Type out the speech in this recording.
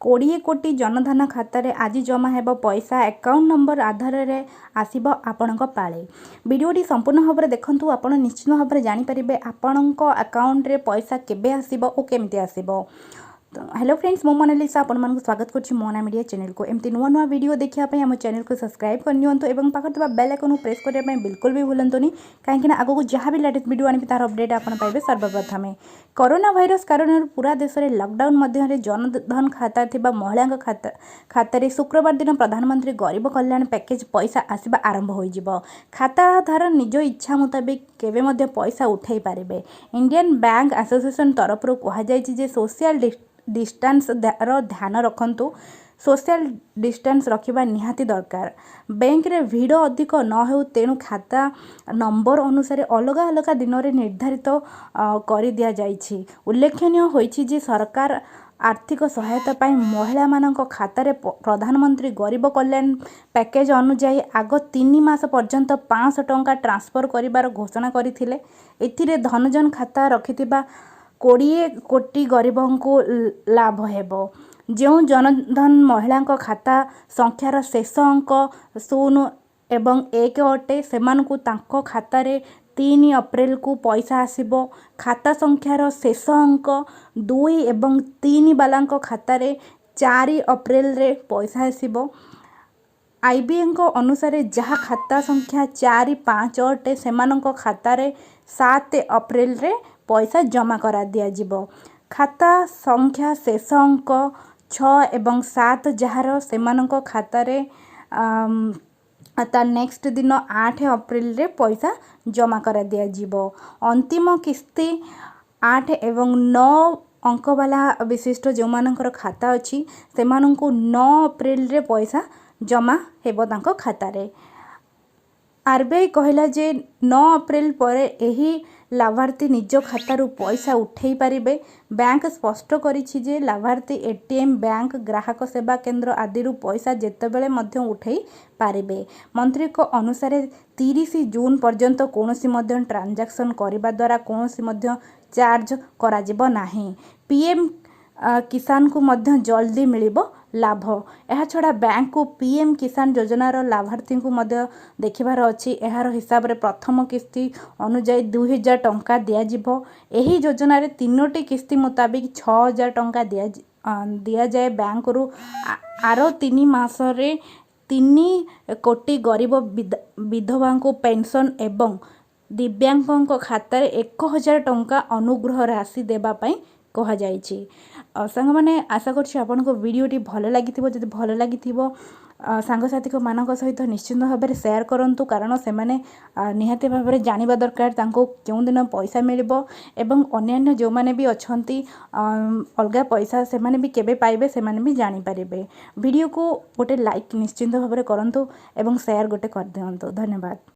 20 कोटी जनधन खातार आज जमा हेब पैसा अकाउंट नंबर आधार में आसब आपण पाले। वीडियोटी संपूर्ण भाव में देखूँ आप निश्चित भाव में जानीपर आपण अकाउंट रे पैसा केबे आसब और केमती आसब। हेलो फ्रेंड्स, मो मोनालिसा आपण मानक स्वागत करछि मोना मीडिया चैनल को। एमती नुआ नुआ वीडियो देखिया आम चैनल को सब्सक्राइब करनियंतु एवं पाखर थिबा बेल आइकन प्रेस करने बिल्कुल भी भूलंतुनी, कहीं आगो जहाँ भी लेटेस्ट वीडियो आनी तार अपडेट आपन पाइबे सर्वप्रथम। कोरोना भाइरस कारण पूरा देश में लॉकडाउन मध्य जनधन खाता थिबा महिला खातार शुक्रवार दिन प्रधानमंत्री गरीब कल्याण पैकेज पैसा आसवा आरंभ हो। खाताधार निज इच्छा मुताबिक केबे मध्य पैसा उठाई पारिबे। इंडियन बैंक एसोसिएशन तरफ कहुई सोशल डिस्टेंस ध्यान रखंतु। सोशल डिस्टेंस रखिबा निहाती दरकार। बैंक रे भीड़ अधिक न हो, तेणु खाता नंबर अनुसार अलग अलग दिन में निर्धारित कर दिया जाइछि। उल्लेखनीय होइछि जे सरकार आर्थिक सहायता पाई महिला मानक खातार प्रधानमंत्री गरीब कल्याण पैकेज अनुजाई आग 3 मास पर्यंत 500 टंका ट्रांसफर करिबार घोषणा करथिले। एथिरे धनजन खाता रखिथिबा 20 कोटी गरीबों को लाभ हेबो। जो जनधन महिला खाता संख्यार शेष अंक 0 एवं 1 अटे, सेमानकु तांको खातार 3 अप्रैल को पैसा आसिबो। खाता संख्यार शेष अंक 2 एवं 3 बालांको खातार 4 अप्रैल रे पैसा आसिबो। आईबीएम को अनुसार जहाँ खाता संख्या 4, 5 अटे, सेमानंको खातार 7 अप्रैल रे पैसा जमा करा दिया जिवो। खाता संख्या शेष अंक 6 एवं 7 जହାର सेमानंको खातार ता नेक्स्ट दिन 8 अप्रैल रे पैसा जमा करा दिया जिवो। अंतिम किस्ती 8 एवं 9 अंक वाला विशिष्ट जो मानकर खाता अच्छी सेमानंको 9 अप्रैल रे पैसा जमा हेबो तांको खातारे। आरबीआई कहला जे 9 अप्रैल पर एही लाभार्थी निज खातारू पैसा उठेई पारिबे। बैंक स्पष्ट करिछि जे लाभार्थी एटीएम, बैंक, ग्राहक सेवा केंद्र आदि पैसा जेतेबेले मध्य उठेई पारिबे। मंत्री को अनुसार 30 जून पर्यंत कोनोसी मध्य ट्रांजैक्शन करिबा द्वारा कोनोसी मध्य चार्ज करा जिवो नाही। पीएम किसान को मध्य जल्दी मिलिबो लाभ। यह छड़ा बैंक को पीएम किसान योजनार लाभार्थी को मध्य देखिबार अछि। एहार हिसाब रे प्रथम किस्ती अनुजाई 2000 टंका दिया जिवो। एही योजना रे 3टी किस्ती मुताबिक 6000 टंका दिया जाए बैंक रु। आरो 3 मास रे 3 कोटी गरीब विधवा को पेंशन एवं दिव्यांगों खाता 1000 टंका अनुग्रह राशि देबा पई कहा जाइछि। सांग माने आशा करछि आपनको वीडियोटी भल लागिथिबो। जदि भल लागिथिबो सांगसाथी को मानक सहित निश्चित भाव में शेयर करंतु, कारण से माने निहाती भाव में जानिबा दरकार तांको केउं दिन पैसा मिलिबो एवं अन्यान्य जो माने भी अछंती अलगा पैसा से माने भी केबे पाइबे से माने भी जानि पारिबे। वीडियो को गोटे लाइक निश्चित भाव में करंतु एवं शेयर गोटे कर दियंतु। धन्यवाद।